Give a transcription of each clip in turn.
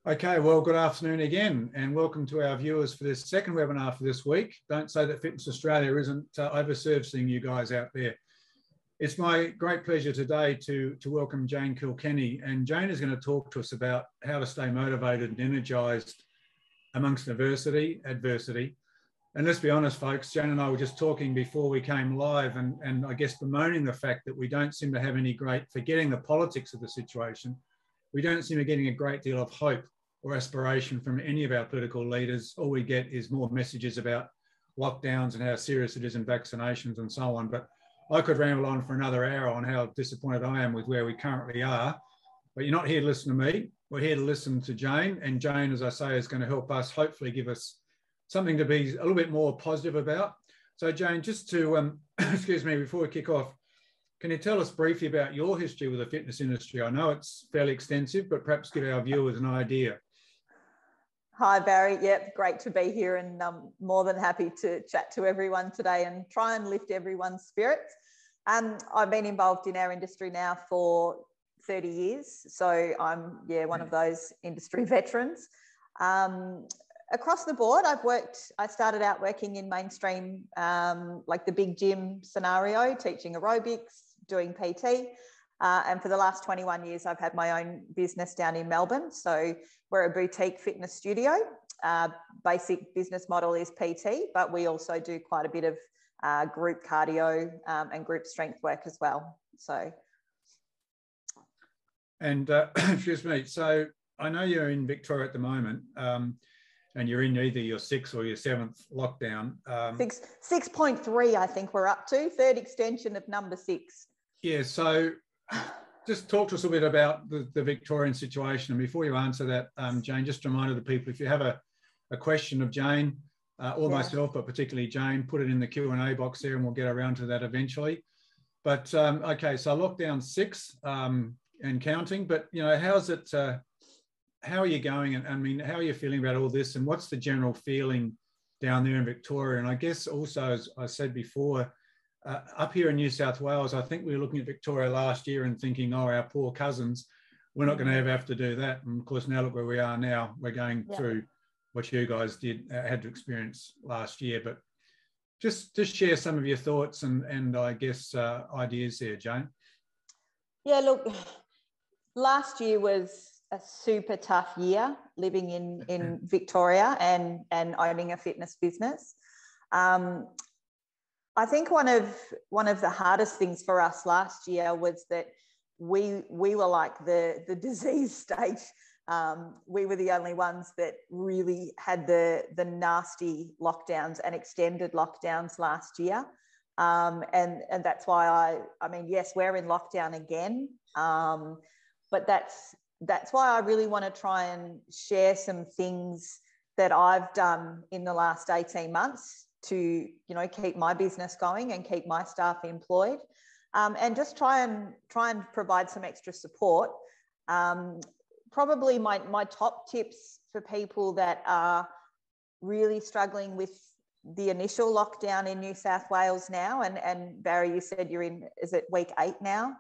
Okay, well, good afternoon again, and welcome to our viewers for this second webinar for this week. Don't say that Fitness Australia isn't overservicing you guys out there. It's my great pleasure today to welcome Jane Kilkenny, and Jane is going to talk to us about how to stay motivated and energised amongst adversity. And let's be honest, folks, Jane and I were just talking before we came live, and I guess bemoaning the fact that we don't seem to have any forgetting the politics of the situation, we don't seem to be getting a great deal of hope or aspiration from any of our political leaders. All we get is more messages about lockdowns and how serious it is in vaccinations and so on. But I could ramble on for another hour on how disappointed I am with where we currently are. But you're not here to listen to me. We're here to listen to Jane. And Jane, as I say, is going to help us hopefully give us something to be a little bit more positive about. So Jane, just to, excuse me, before we kick off, can you tell us briefly about your history with the fitness industry? I know it's fairly extensive, but perhaps give our viewers an idea. Hi, Barry. Yep, great to be here, and more than happy to chat to everyone today and try and lift everyone's spirits. I've been involved in our industry now for 30 years, so I'm one of those industry veterans. Across the board, I started out working in mainstream, like the big gym scenario, teaching aerobics, doing PT. And for the last 21 years, I've had my own business down in Melbourne. So we're a boutique fitness studio. Basic business model is PT, but we also do quite a bit of group cardio and group strength work as well. So. And excuse me, so I know you're in Victoria at the moment, and you're in either your 6th or your 7th lockdown. 6.3, I think we're up to, third extension of number 6. Yeah, so just talk to us a bit about the Victorian situation. And before you answer that, Jane, just a reminder to the people, if you have a question of Jane or myself, but particularly Jane, put it in the Q&A box there and we'll get around to that eventually. But okay, so lockdown 6 and counting, but you know, how's it, how are you going? And I mean, how are you feeling about all this? And what's the general feeling down there in Victoria? And I guess also, as I said before, up here in New South Wales, I think we were looking at Victoria last year and thinking, oh, our poor cousins, we're not going to ever have to do that. And of course, now look where we are now. We're going through what you guys had to experience last year. But just share some of your thoughts and I guess ideas there, Jane. Yeah, look, last year was a super tough year living in Victoria and owning a fitness business. I think one of the hardest things for us last year was that we were like the disease state. We were the only ones that really had the nasty lockdowns and extended lockdowns last year. And that's why I mean, yes, we're in lockdown again, but that's why I really want to try and share some things that I've done in the last 18 months to, you know, keep my business going and keep my staff employed, and just try and provide some extra support. Probably my top tips for people that are really struggling with the initial lockdown in New South Wales now, and Barry, you said you're in, is it week 8 now?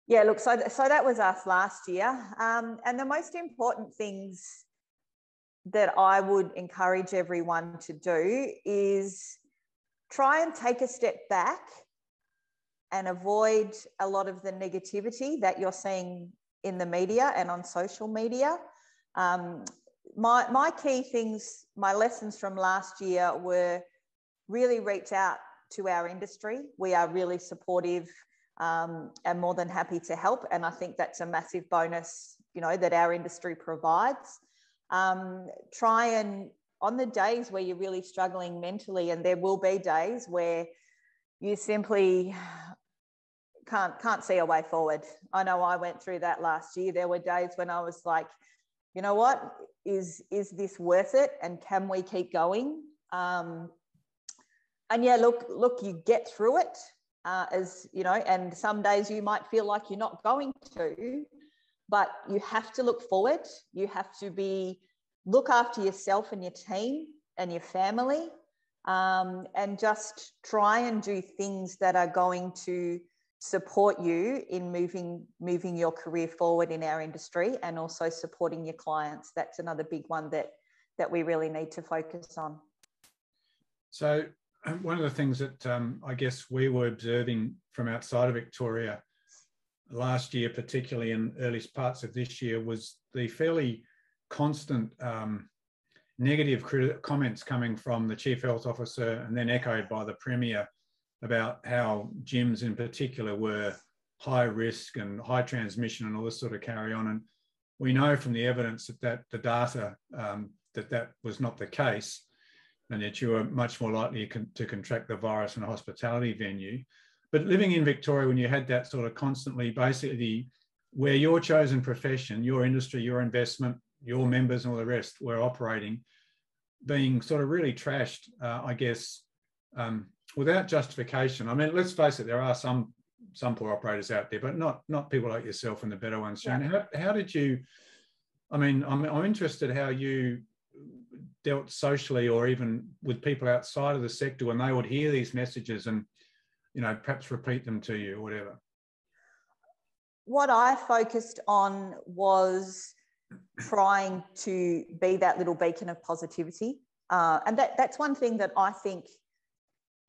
Yeah, look, so that was us last year. And the most important things that I would encourage everyone to do is try and take a step back and avoid a lot of the negativity that you're seeing in the media and on social media. My key things, my lessons from last year were really reach out to our industry. We are really supportive and more than happy to help. And I think that's a massive bonus, you know, that our industry provides. Try and, on the days where you're really struggling mentally, and there will be days where you simply can't see a way forward. I know I went through that last year. There were days when I was like, you know what, is this worth it? And can we keep going? And yeah, look, you get through it, as you know, and some days you might feel like you're not going to, but you have to look forward. You have to look after yourself and your team and your family, and just try and do things that are going to support you in moving your career forward in our industry, and also supporting your clients. That's another big one that we really need to focus on. So one of the things that I guess we were observing from outside of Victoria last year, particularly in early parts of this year, was the fairly constant negative comments coming from the Chief Health Officer and then echoed by the Premier about how gyms in particular were high risk and high transmission and all this sort of carry on. And we know from the evidence that the data that was not the case, and that you were much more likely to contract the virus in a hospitality venue. But living in Victoria, when you had that sort of constantly, basically where your chosen profession, your industry, your investment, your members and all the rest were operating, being sort of really trashed, I guess, without justification. I mean, let's face it, there are some poor operators out there, but not people like yourself and the better ones. Jane, yeah. How did you, I mean, I'm interested how you dealt socially or even with people outside of the sector when they would hear these messages and, you know, perhaps repeat them to you or whatever. What I focused on was trying to be that little beacon of positivity. And that's one thing that I think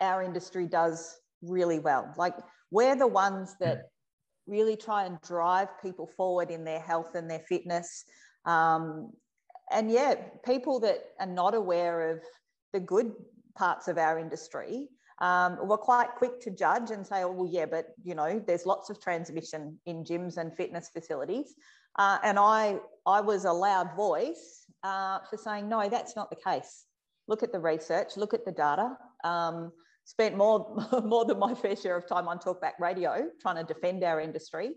our industry does really well. Like, we're the ones that really try and drive people forward in their health and their fitness. And yeah, people that are not aware of the good parts of our industry were quite quick to judge and say, oh, well, yeah, but, you know, there's lots of transmission in gyms and fitness facilities. And I was a loud voice for saying, no, that's not the case. Look at the research, look at the data. Spent more than my fair share of time on Talkback Radio trying to defend our industry,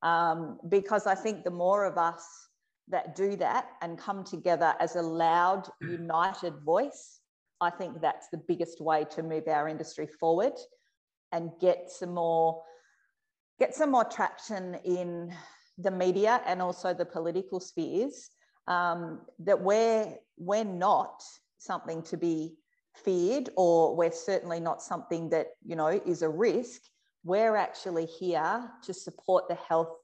because I think the more of us that do that and come together as a loud, united voice, I think that's the biggest way to move our industry forward and get some more traction in the media and also the political spheres, that we're not something to be feared, or we're certainly not something that, you know, is a risk. We're actually here to support the health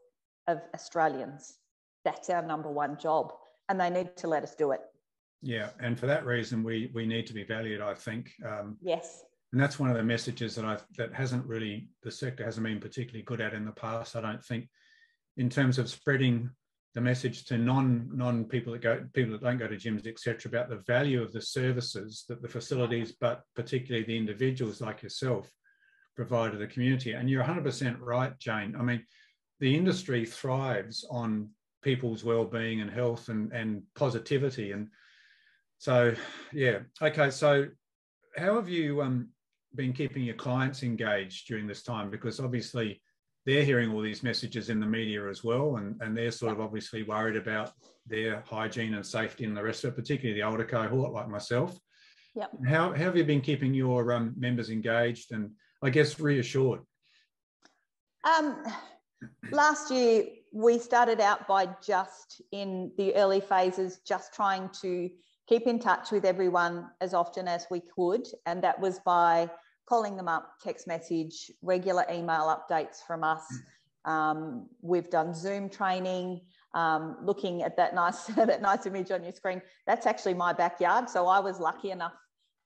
of Australians. That's our number one job, and they need to let us do it. Yeah, and for that reason, we need to be valued, I think. Yes. And that's one of the messages that hasn't really, the sector hasn't been particularly good at in the past, I don't think, in terms of spreading the message to people that don't go to gyms, etc., about the value of the services that the facilities, but particularly the individuals like yourself, provide to the community. And you're 100% right, Jane. I mean, the industry thrives on people's well-being and health and positivity. And so, yeah. Okay, so how have you been keeping your clients engaged during this time? Because obviously they're hearing all these messages in the media as well, and they're sort of obviously worried about their hygiene and safety and the rest of it, particularly the older cohort like myself. Yep. How have you been keeping your members engaged and, I guess, reassured? Last year, we started out by just in the early phases, just trying to keep in touch with everyone as often as we could. And that was by calling them up, text message, regular email updates from us. We've done Zoom training, looking at that nice image on your screen. That's actually my backyard. So I was lucky enough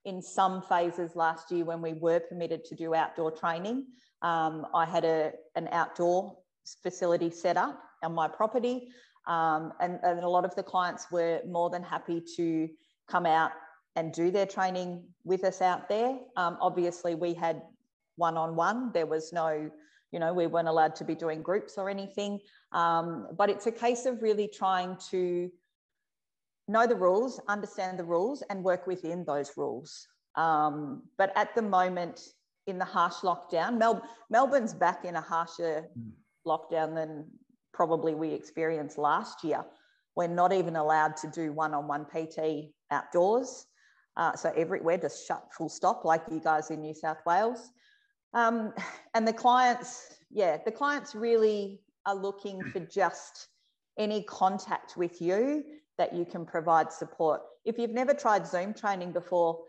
in some phases last year when we were permitted to do outdoor training. I had an outdoor facility set up on my property, and a lot of the clients were more than happy to come out and do their training with us out there. Obviously, we had one-on-one. There was no, you know, we weren't allowed to be doing groups or anything. But it's a case of really trying to know the rules, understand the rules, and work within those rules. But at the moment, in the harsh lockdown, Melbourne's back in a harsher lockdown than probably we experienced last year. We're not even allowed to do one-on-one PT outdoors. So we're just shut full stop, like you guys in New South Wales. And the clients really are looking for just any contact with you that you can provide support. If you've never tried Zoom training before,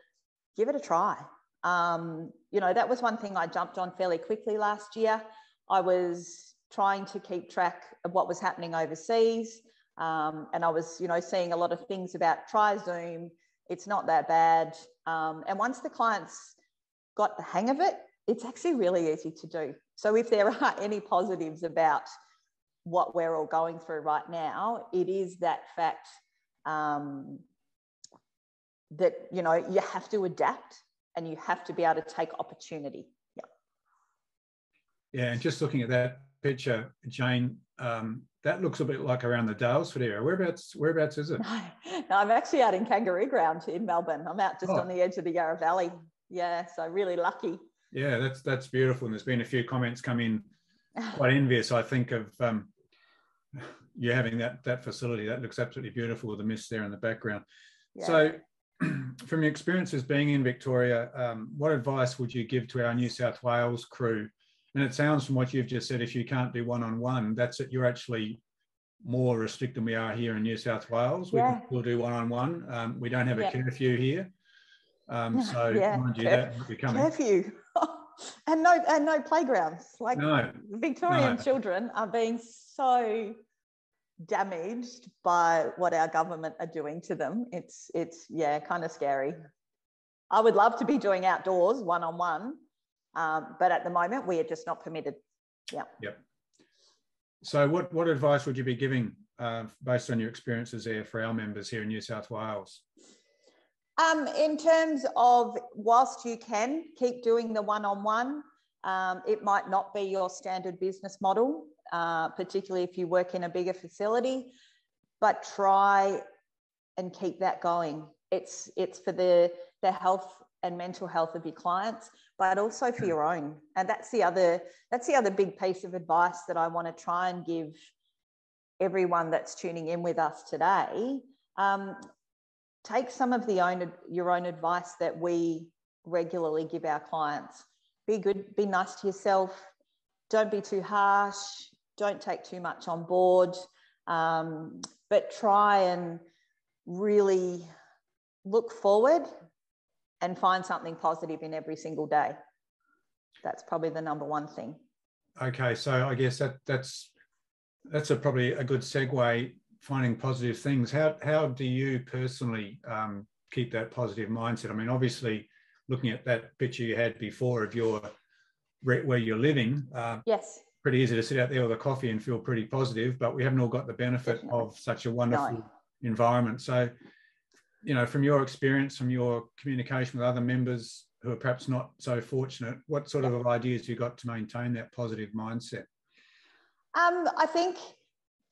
give it a try. You know, that was one thing I jumped on fairly quickly last year. I was trying to keep track of what was happening overseas. And I was, seeing a lot of things about try Zoom. It's not that bad. And once the clients got the hang of it, it's actually really easy to do. So if there are any positives about what we're all going through right now, it is that fact that, you have to adapt and you have to be able to take opportunity. Yeah, and just looking at that picture, Jane, that looks a bit like around the Dalesford area. Whereabouts is it? No, I'm actually out in Kangaroo Ground in Melbourne. I'm out just on the edge of the Yarra Valley. Yeah, so really lucky. Yeah, that's beautiful. And there's been a few comments come in quite envious, I think, of you having that facility. That looks absolutely beautiful with the mist there in the background. Yeah. So from your experiences being in Victoria, what advice would you give to our New South Wales crew? And it sounds from what you've just said, if you can't do one-on-one, that's it. You're actually more restricted than we are here in New South Wales. We can still do one-on-one. We don't have a curfew here. So mind you, that might be coming. Curfew. and no playgrounds. Like Victorian children are being so damaged by what our government are doing to them. It's kind of scary. I would love to be doing outdoors one-on-one. But at the moment, we are just not permitted. Yep. So what advice would you be giving based on your experiences there for our members here in New South Wales? In terms of whilst you can keep doing the one-on-one, it might not be your standard business model, particularly if you work in a bigger facility, but try and keep that going. It's for the health and mental health of your clients, but also for your own. And that's the other big piece of advice that I want to try and give everyone that's tuning in with us today. Take some of your own advice that we regularly give our clients. Be good, be nice to yourself. Don't be too harsh. Don't take too much on board. But try and really look forward and find something positive in every single day. That's probably the number one thing. Okay, so I guess that's probably a good segue, finding positive things. How do you personally keep that positive mindset? I mean, obviously, looking at that picture you had before of where you're living, yes, pretty easy to sit out there with a coffee and feel pretty positive, but we haven't all got the benefit of such a wonderful environment. So, from your experience, from your communication with other members who are perhaps not so fortunate, what sort of ideas you got to maintain that positive mindset? I think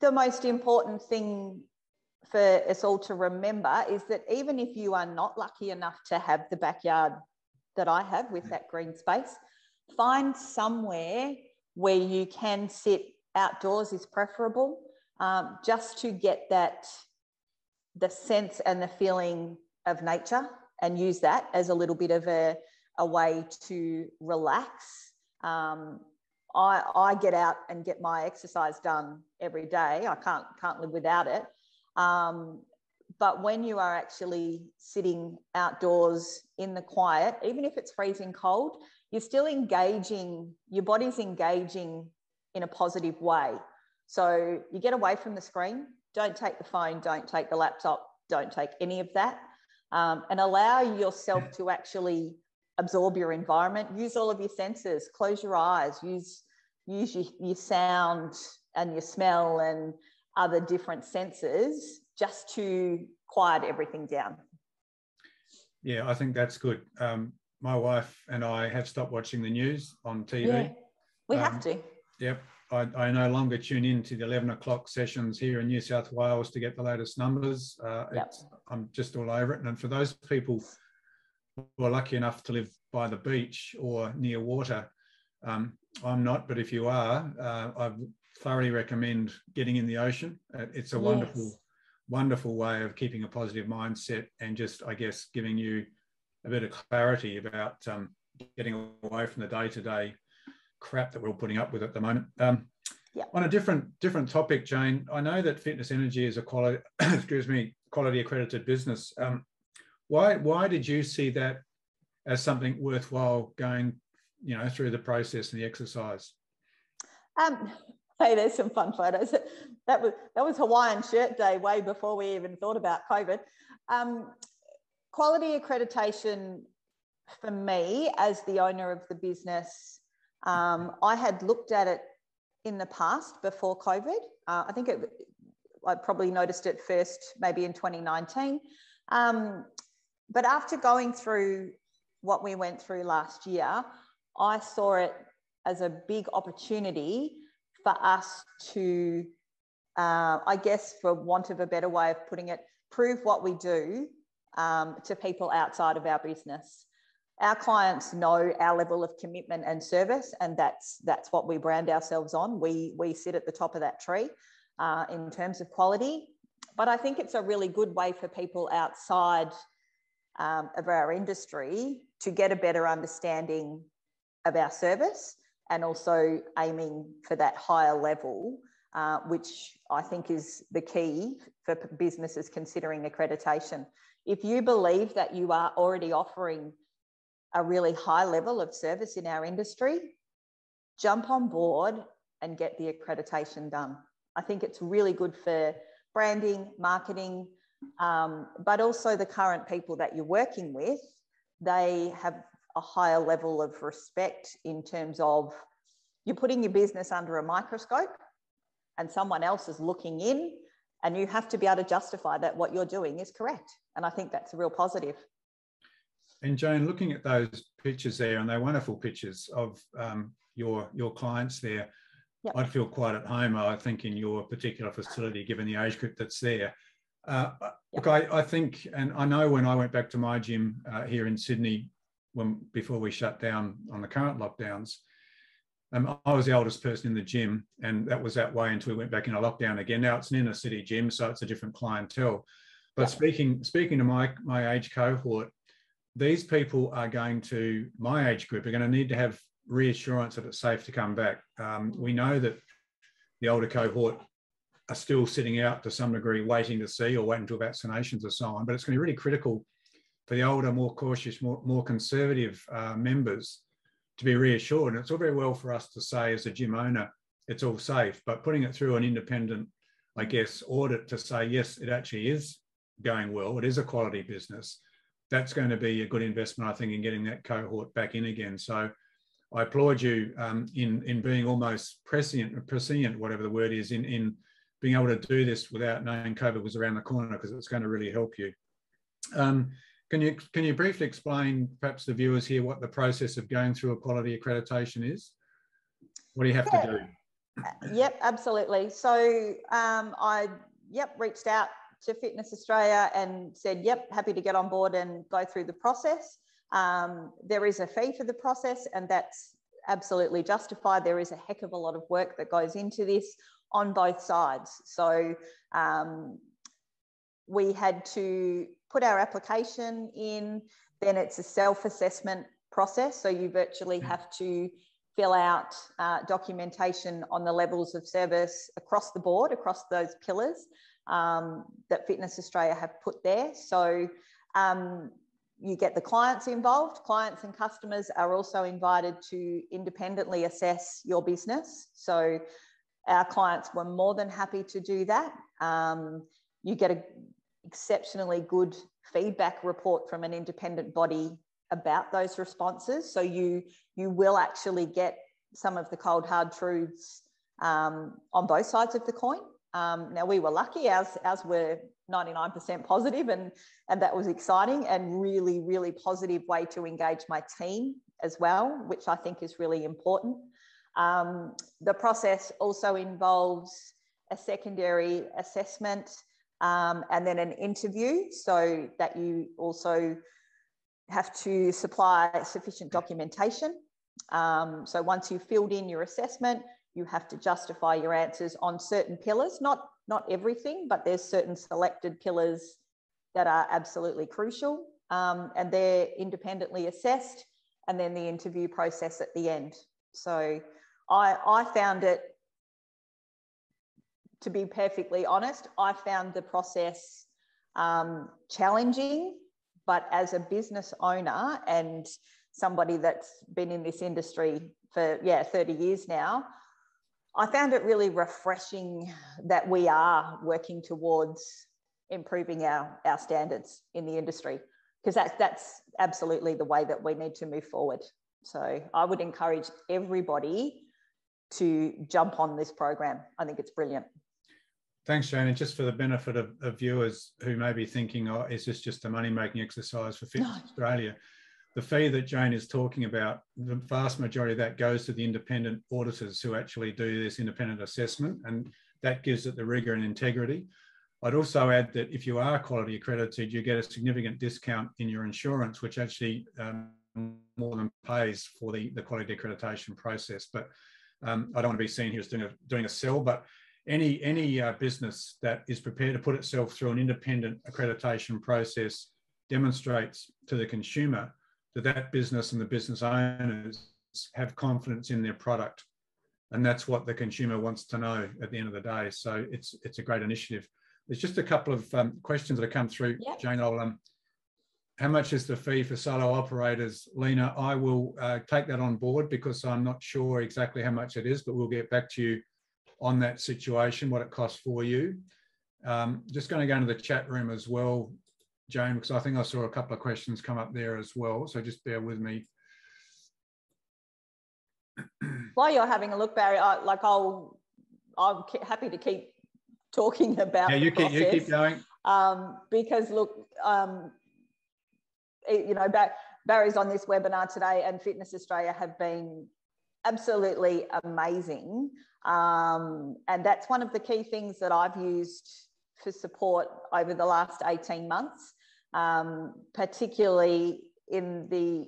the most important thing for us all to remember is that even if you are not lucky enough to have the backyard that I have with that green space, find somewhere where you can sit outdoors is preferable, just to get the sense and the feeling of nature, and use that as a little bit of a way to relax. I get out and get my exercise done every day. I can't live without it. But when you are actually sitting outdoors in the quiet, even if it's freezing cold, you're still engaging, your body's engaging in a positive way. So you get away from the screen. Don't take the phone, don't take the laptop, don't take any of that, and allow yourself to actually absorb your environment. Use all of your senses, close your eyes, use your sound and your smell and other different senses just to quiet everything down. Yeah, I think that's good. My wife and I have stopped watching the news on TV. Yeah, we have to. Yep. I no longer tune in to the 11 o'clock sessions here in New South Wales to get the latest numbers. I'm just all over it. And for those people who are lucky enough to live by the beach or near water, I'm not, but if you are, I thoroughly recommend getting in the ocean. It's a wonderful way of keeping a positive mindset and just, I guess, giving you a bit of clarity about getting away from the day-to-day crap that we're all putting up with at the moment. On a different topic, Jane, I know that Fitness Energy is a quality accredited business. Why did you see that as something worthwhile going, through the process and the exercise? Hey, there's some fun photos. That was Hawaiian shirt day way before we even thought about COVID. Quality accreditation for me as the owner of the business, I had looked at it in the past before COVID. I think I probably noticed it first maybe in 2019. But after going through what we went through last year, I saw it as a big opportunity for us to, I guess, for want of a better way of putting it, prove what we do to people outside of our business. Our clients know our level of commitment and service, and that's what we brand ourselves on. We sit at the top of that tree in terms of quality. But I think it's a really good way for people outside of our industry to get a better understanding of our service, and also aiming for that higher level, which I think is the key for businesses considering accreditation. If you believe that you are already offering a really high level of service in our industry, jump on board and get the accreditation done. I think it's really good for branding, marketing, but also the current people that you're working with. They have a higher level of respect in terms of you're putting your business under a microscope and someone else is looking in, and you have to be able to justify that what you're doing is correct. And I think that's a real positive. And Joan, looking at those pictures there, and they're wonderful pictures of your clients there, yep. I'd feel quite at home, I think, in your particular facility, given the age group that's there. Yep. Look, I think, and I know when I went back to my gym here in Sydney, before we shut down on the current lockdowns, I was the oldest person in the gym, and that was that way until we went back into lockdown again. Now it's an inner city gym, so it's a different clientele. But yep. speaking to my age cohort, these people are going to, my age group, are going to need to have reassurance that it's safe to come back. We know that the older cohort are still sitting out to some degree, waiting to see or waiting until vaccinations are so on, but it's going to be really critical for the older, more cautious, more conservative members to be reassured. And it's all very well for us to say as a gym owner, it's all safe, but putting it through an independent, I guess, audit to say, yes, it actually is going well, it is a quality business, that's going to be a good investment, I think, in getting that cohort back in again. So I applaud you in being almost prescient, whatever the word is, in being able to do this without knowing COVID was around the corner, because it's going to really help you. Can you briefly explain, perhaps the viewers here, what the process of going through a quality accreditation is? What do you have to do? Yep, absolutely. So I reached out to Fitness Australia and said, yep, happy to get on board and go through the process. There is a fee for the process, and that's absolutely justified. There is a heck of a lot of work that goes into this on both sides. So we had to put our application in, then it's a self-assessment process. So you virtually have to fill out documentation on the levels of service across the board, across those pillars that Fitness Australia have put there. So you get the clients involved. Clients and customers are also invited to independently assess your business. So our clients were more than happy to do that. You get an exceptionally good feedback report from an independent body about those responses. So you will actually get some of the cold hard truths on both sides of the coin. Now we were lucky, ours were 99% positive, and that was exciting, and really, really positive way to engage my team as well, which I think is really important. The process also involves a secondary assessment and then an interview, so that you also have to supply sufficient documentation. So once you've filled in your assessment, you have to justify your answers on certain pillars, not everything, but there's certain selected pillars that are absolutely crucial, and they're independently assessed, and then the interview process at the end. So I found it, to be perfectly honest, I found the process challenging, but as a business owner and somebody that's been in this industry for 30 years now, I found it really refreshing that we are working towards improving our standards in the industry, because that's absolutely the way that we need to move forward. So I would encourage everybody to jump on this program. I think it's brilliant. Thanks, Jane. And just for the benefit of viewers who may be thinking, oh, is this just a money-making exercise for Fitness Australia? The fee that Jane is talking about, the vast majority of that goes to the independent auditors who actually do this independent assessment, and that gives it the rigour and integrity. I'd also add that if you are quality accredited, you get a significant discount in your insurance, which actually more than pays for the quality accreditation process. But I don't want to be seen here as doing a sell, but any business that is prepared to put itself through an independent accreditation process demonstrates to the consumer that business and the business owners have confidence in their product. And that's what the consumer wants to know at the end of the day. So it's a great initiative. There's just a couple of questions that have come through. Yep. Jane, how much is the fee for solo operators? Lena, I will take that on board because I'm not sure exactly how much it is, but we'll get back to you on that situation, what it costs for you. Just going to go into the chat room as well, Jane, because I think I saw a couple of questions come up there as well. So just bear with me. While you're having a look, Barry, I'm happy to keep talking about you keep going. Because look, you know, Barry's on this webinar today, and Fitness Australia have been absolutely amazing. And that's one of the key things that I've used for support over the last 18 months, particularly in the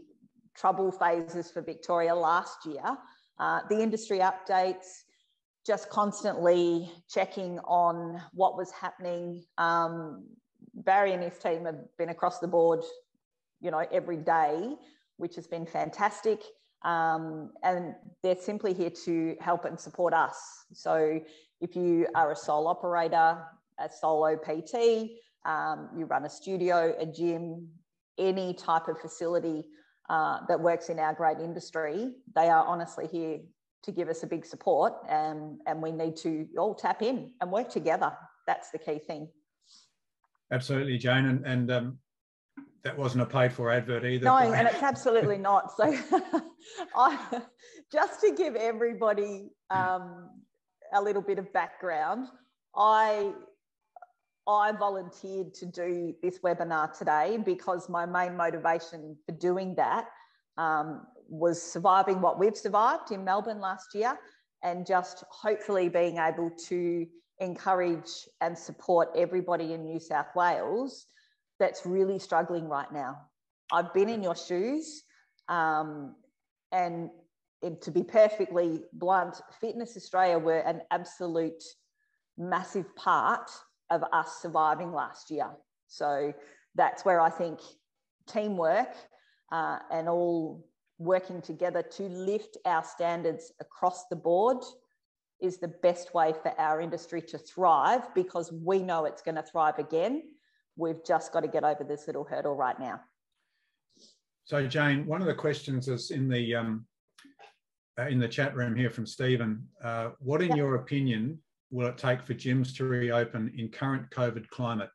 trouble phases for Victoria last year. The industry updates, just constantly checking on what was happening. Barry and his team have been across the board, you know, every day, which has been fantastic. And they're simply here to help and support us. So if you are a sole operator, a solo PT, you run a studio, a gym, any type of facility that works in our great industry, they are honestly here to give us a big support, and we need to all tap in and work together. That's the key thing. Absolutely, Jane, and that wasn't a paid-for advert either. No, and it's absolutely not. So just to give everybody a little bit of background, I volunteered to do this webinar today because my main motivation for doing that was surviving what we've survived in Melbourne last year, and just hopefully being able to encourage and support everybody in New South Wales that's really struggling right now. I've been in your shoes, and to be perfectly blunt, Fitness Australia were an absolute massive part of us surviving last year. So that's where I think teamwork and all working together to lift our standards across the board is the best way for our industry to thrive, because we know it's going to thrive again. We've just got to get over this little hurdle right now. So Jane, one of the questions is in the chat room here from Stephen. What, in your opinion, will it take for gyms to reopen in current COVID climate?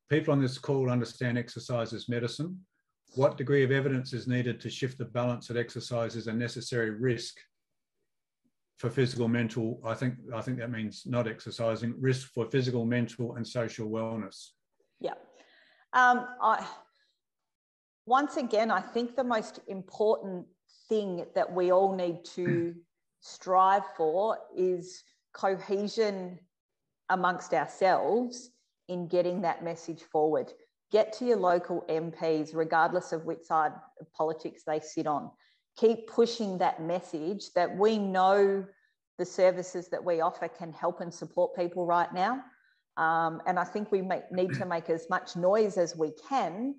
People on this call understand exercise as medicine. What degree of evidence is needed to shift the balance that exercise is a necessary risk for physical, mental, I think that means not exercising, risk for physical, mental and social wellness? Yeah. Once again, I think the most important thing that we all need to strive for is cohesion amongst ourselves in getting that message forward. Get to your local MPs, regardless of which side of politics they sit on. Keep pushing that message that we know the services that we offer can help and support people right now. And I think we need to make as much noise as we can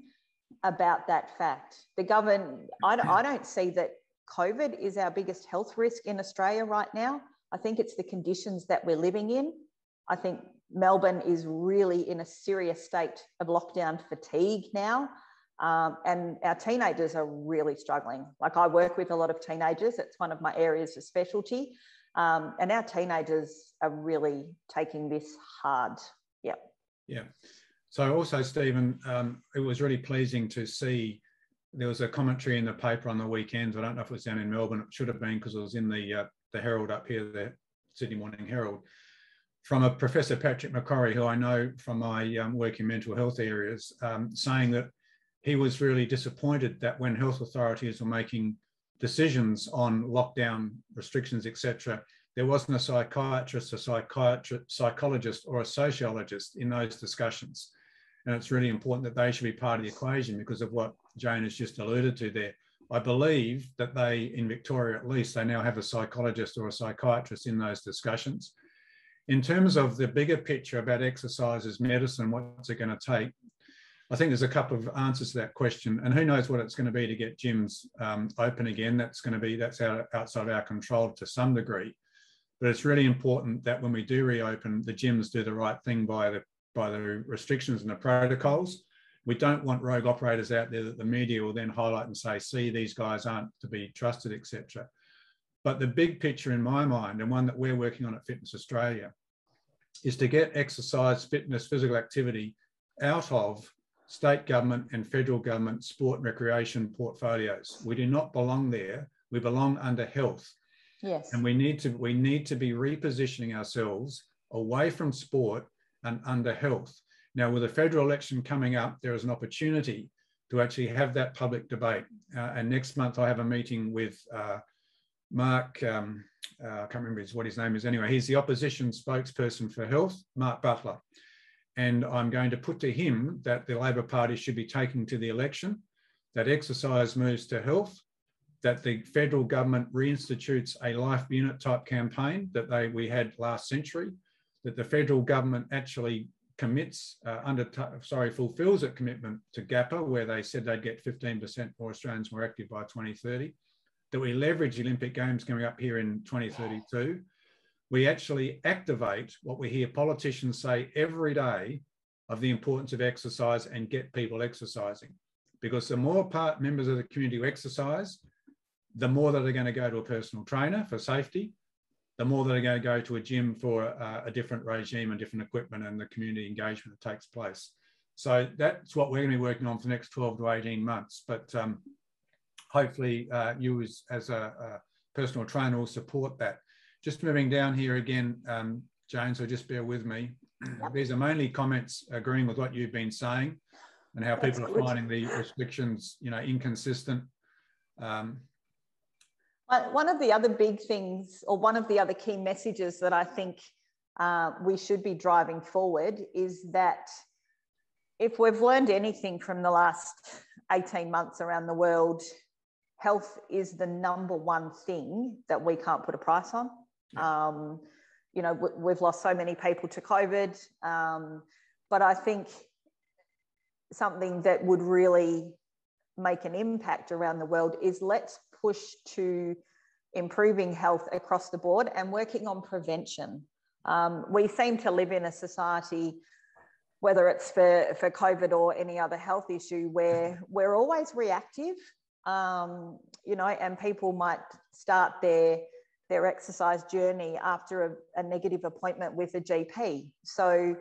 about that fact. The government, I don't see that COVID is our biggest health risk in Australia right now. I think it's the conditions that we're living in. I think Melbourne is really in a serious state of lockdown fatigue now. And our teenagers are really struggling. Like, I work with a lot of teenagers. It's one of my areas of specialty. And our teenagers are really taking this hard. Yep. Yeah. So also, Stephen, it was really pleasing to see there was a commentary in the paper on the weekends. I don't know if it was down in Melbourne. It should have been, because it was in the Herald up here, the Sydney Morning Herald, from a Professor Patrick McCorry, who I know from my work in mental health areas, saying that he was really disappointed that when health authorities were making decisions on lockdown restrictions, etc., there wasn't a psychiatrist, psychologist, or a sociologist in those discussions. And it's really important that they should be part of the equation because of what Jane has just alluded to there. I believe that they, in Victoria at least, they now have a psychologist or a psychiatrist in those discussions. In terms of the bigger picture about exercise as medicine, what's it going to take? I think there's a couple of answers to that question, and who knows what it's going to be to get gyms open again. That's outside our control to some degree, but it's really important that when we do reopen, the gyms do the right thing by the restrictions and the protocols. We don't want rogue operators out there that the media will then highlight and say, see, these guys aren't to be trusted, etc. But the big picture in my mind, and one that we're working on at Fitness Australia, is to get exercise, fitness, physical activity out of state government and federal government sport and recreation portfolios. We do not belong there. We belong under health. Yes. And we need to be repositioning ourselves away from sport and under health. Now, with the federal election coming up, there is an opportunity to actually have that public debate. And next month, I have a meeting with Mark, I can't remember what his name is anyway. He's the opposition spokesperson for health, Mark Butler. And I'm going to put to him that the Labor Party should be taking to the election, that exercise moves to health, that the federal government reinstitutes a life unit type campaign that we had last century, that the federal government actually commits, fulfills a commitment to GAPA, where they said they'd get 15% more Australians more active by 2030, that we leverage the Olympic Games coming up here in 2032. We actually activate what we hear politicians say every day of the importance of exercise and get people exercising. Because the more members of the community who exercise, the more that they're going to go to a personal trainer for safety, the more that they're going to go to a gym for a different regime and different equipment and the community engagement that takes place. So that's what we're going to be working on for the next 12 to 18 months. But hopefully you as a personal trainer will support that. Just moving down here again, Jane, so just bear with me. Yep. These are mainly comments agreeing with what you've been saying and how people are finding the restrictions, inconsistent. One of the other big things, or one of the other key messages that I think we should be driving forward is that if we've learned anything from the last 18 months around the world, health is the number one thing that we can't put a price on. We've lost so many people to COVID, but I think something that would really make an impact around the world is let's push to improving health across the board and working on prevention. We seem to live in a society, whether it's for COVID or any other health issue, where we're always reactive, and people might start their exercise journey after a negative appointment with a GP. So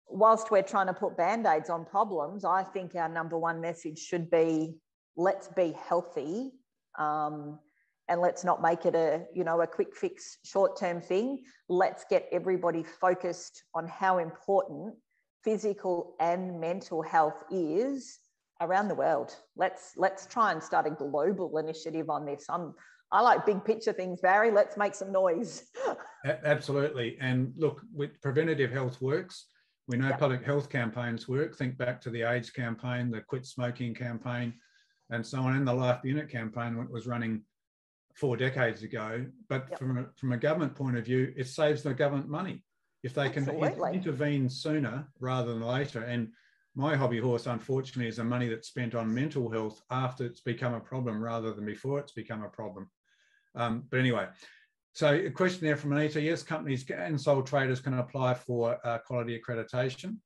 whilst we're trying to put Band-Aids on problems, I think our number one message should be, let's be healthy, and let's not make it a quick fix short-term thing. Let's get everybody focused on how important physical and mental health is around the world. Let's try and start a global initiative on this. I like big picture things, Barry. Let's make some noise. Absolutely. And look, with preventative health works. We know public health campaigns work. Think back to the AIDS campaign, the quit smoking campaign, and so on, and the Life Unit campaign that was running 4 decades ago. But from a government point of view, it saves the government money if they can intervene sooner rather than later. And my hobby horse, unfortunately, is the money that's spent on mental health after it's become a problem rather than before it's become a problem. But anyway, so a question there from Anita. Yes, companies and sole traders can apply for quality accreditation,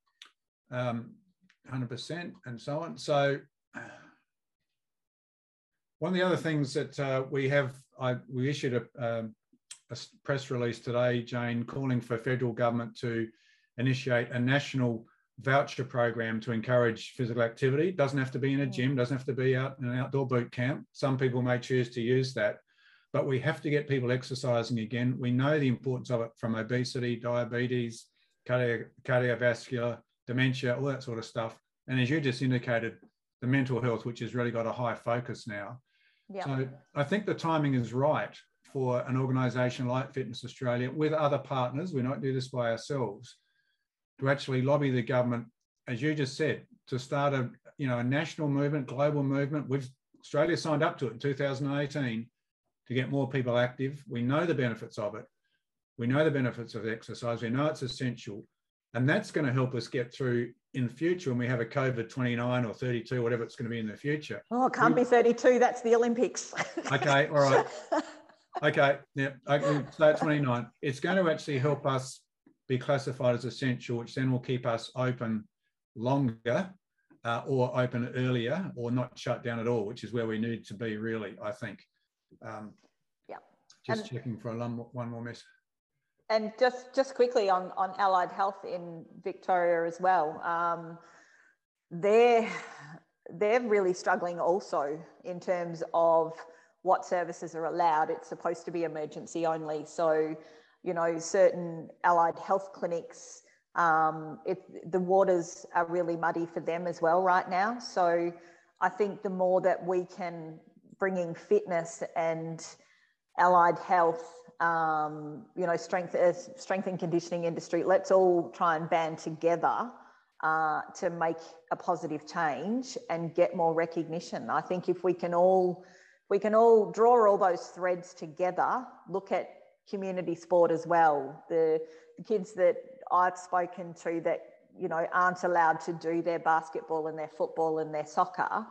100% and so on. So one of the other things that we issued a press release today, Jane, calling for federal government to initiate a national voucher program to encourage physical activity. It doesn't have to be in a gym, doesn't have to be out in an outdoor boot camp. Some people may choose to use that, but we have to get people exercising again. We know the importance of it from obesity, diabetes, cardiovascular, dementia, all that sort of stuff. And as you just indicated, the mental health, which has really got a high focus now. Yeah. So I think the timing is right for an organisation like Fitness Australia with other partners, we don't do this by ourselves, to actually lobby the government, as you just said, to start a national movement, global movement. Australia signed up to it in 2018 to get more people active. We know the benefits of it. We know the benefits of exercise. We know it's essential. And that's going to help us get through in the future when we have a COVID 29 or 32, whatever it's going to be in the future. Oh, it can't be 32. That's the Olympics. Okay, all right. Okay, yeah, okay, so 29. It's going to actually help us be classified as essential, which then will keep us open longer or open earlier or not shut down at all, which is where we need to be really, I think. Yeah. Just checking for one more message. And just quickly on allied health in Victoria as well, they're really struggling also in terms of what services are allowed. It's supposed to be emergency only. So, certain allied health clinics, the waters are really muddy for them as well right now. So I think the more that we can bring in fitness and allied health, strength and conditioning industry, let's all try and band together to make a positive change and get more recognition. I think if we can all draw all those threads together, look at community sport as well. The kids that I've spoken to that, aren't allowed to do their basketball and their football and their soccer,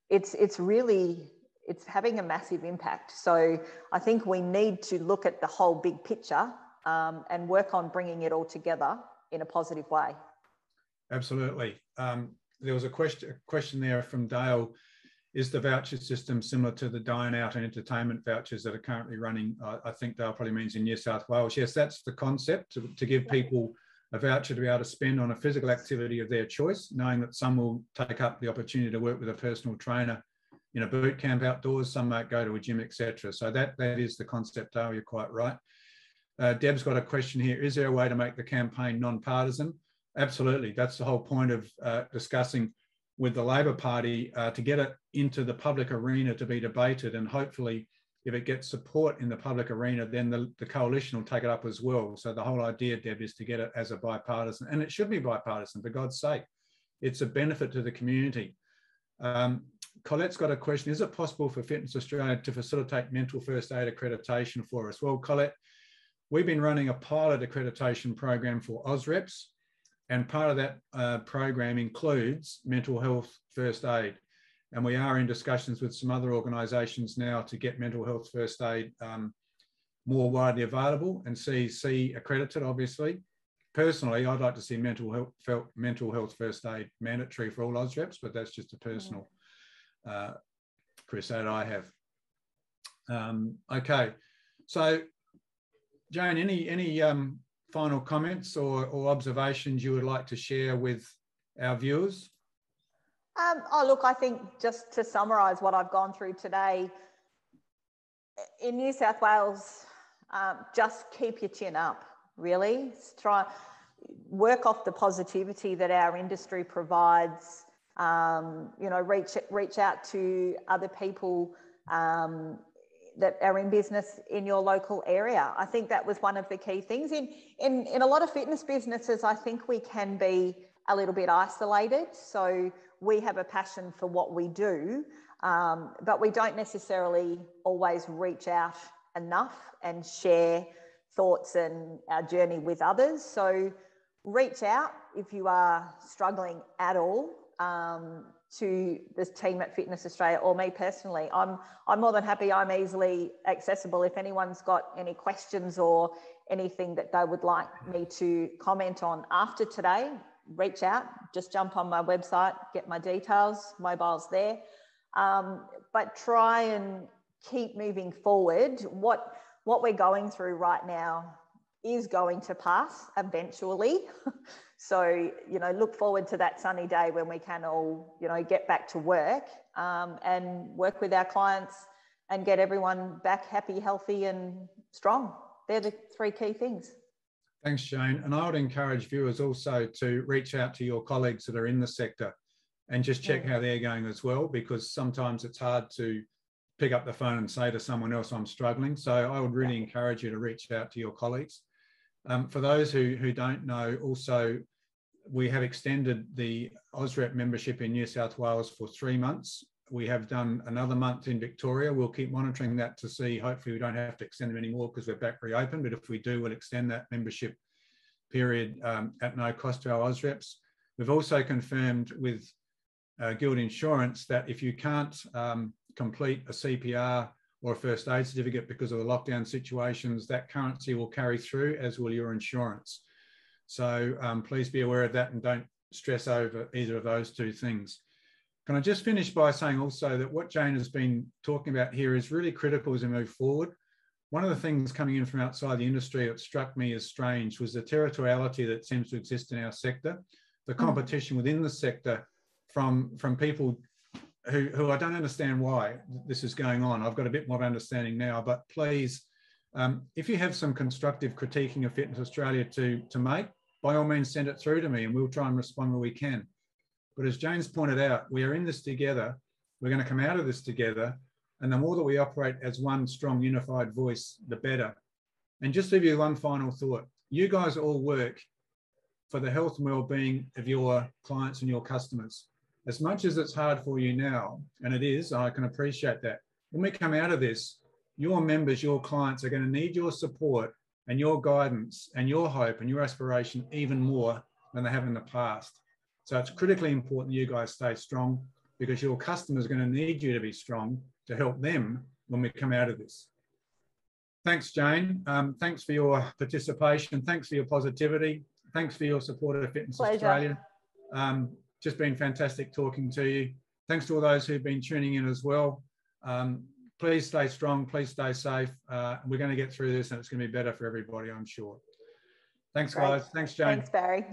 it's having a massive impact. So I think we need to look at the whole big picture and work on bringing it all together in a positive way. Absolutely. There was a question there from Dale. Is the voucher system similar to the dine out and entertainment vouchers that are currently running? I think Dale probably means in New South Wales. Yes, that's the concept, to give people a voucher to be able to spend on a physical activity of their choice, knowing that some will take up the opportunity to work with a personal trainer in a boot camp outdoors, some might go to a gym, etc. So that is the concept, Dale, you're quite right. Deb's got a question here. Is there a way to make the campaign non-partisan? Absolutely. That's the whole point of discussing with the Labor Party to get it into the public arena to be debated, and hopefully if it gets support in the public arena, then the coalition will take it up as well. So the whole idea, Deb, is to get it as a bipartisan, and it should be bipartisan, for God's sake. It's a benefit to the community. Colette's got a question. Is it possible for Fitness Australia to facilitate mental first aid accreditation for us? Well, Colette, we've been running a pilot accreditation program for AusReps, and part of that program includes mental health first aid. And we are in discussions with some other organisations now to get mental health first aid more widely available and CEC accredited, obviously. Personally, I'd like to see mental health first aid mandatory for all AusReps, but that's just a personal crusade I have. Okay, so Jane, any final comments or observations you would like to share with our viewers? Look, I think just to summarise what I've gone through today, in New South Wales, just keep your chin up, really. Try work off the positivity that our industry provides. Reach out to other people that are in business in your local area. I think that was one of the key things. In a lot of fitness businesses, I think we can be a little bit isolated. So we have a passion for what we do, but we don't necessarily always reach out enough and share thoughts and our journey with others. So reach out if you are struggling at all to the team at Fitness Australia or me personally. I'm more than happy. I'm easily accessible. If anyone's got any questions or anything that they would like me to comment on after today, reach out, just jump on my website, get my details, mobile's there. But try and keep moving forward. what we're going through right now is going to pass eventually. So, you know, look forward to that sunny day when we can all, you know, get back to work and work with our clients and get everyone back happy, healthy and strong. They're the three key things. Thanks, Jane. And I would encourage viewers also to reach out to your colleagues that are in the sector and just check how they're going as well, because sometimes it's hard to pick up the phone and say to someone else, I'm struggling. So I would really encourage you to reach out to your colleagues. For those who don't know, also, we have extended the AusRep membership in New South Wales for 3 months. We have done another month in Victoria. We'll keep monitoring that to see, hopefully we don't have to extend them anymore because we're back reopened, but if we do, we'll extend that membership period at no cost to our AusReps. We've also confirmed with Guild Insurance that if you can't complete a CPR or a first aid certificate because of the lockdown situations, that currency will carry through, as will your insurance. So please be aware of that and don't stress over either of those two things. Can I just finish by saying also that what Jane has been talking about here is really critical as we move forward. One of the things coming in from outside the industry that struck me as strange was the territoriality that seems to exist in our sector, the competition within the sector from people who I don't understand why this is going on. I've got a bit more understanding now, but please, if you have some constructive critiquing of Fitness Australia to make, by all means send it through to me and we'll try and respond where we can. But as Jane's pointed out, we are in this together. We're going to come out of this together. And the more that we operate as one strong, unified voice, the better. And just to give you one final thought, you guys all work for the health and well-being of your clients and your customers. As much as it's hard for you now, and it is, I can appreciate that. When we come out of this, your members, your clients are going to need your support and your guidance and your hope and your aspiration even more than they have in the past. So it's critically important that you guys stay strong, because your customers are going to need you to be strong to help them when we come out of this. Thanks, Jane. Thanks for your participation. Thanks for your positivity. Thanks for your support of Fitness Australia. Just been fantastic talking to you. Thanks to all those who've been tuning in as well. Please stay strong. Please stay safe. We're going to get through this and it's going to be better for everybody, I'm sure. Thanks, guys. Thanks, Jane. Thanks, Barry.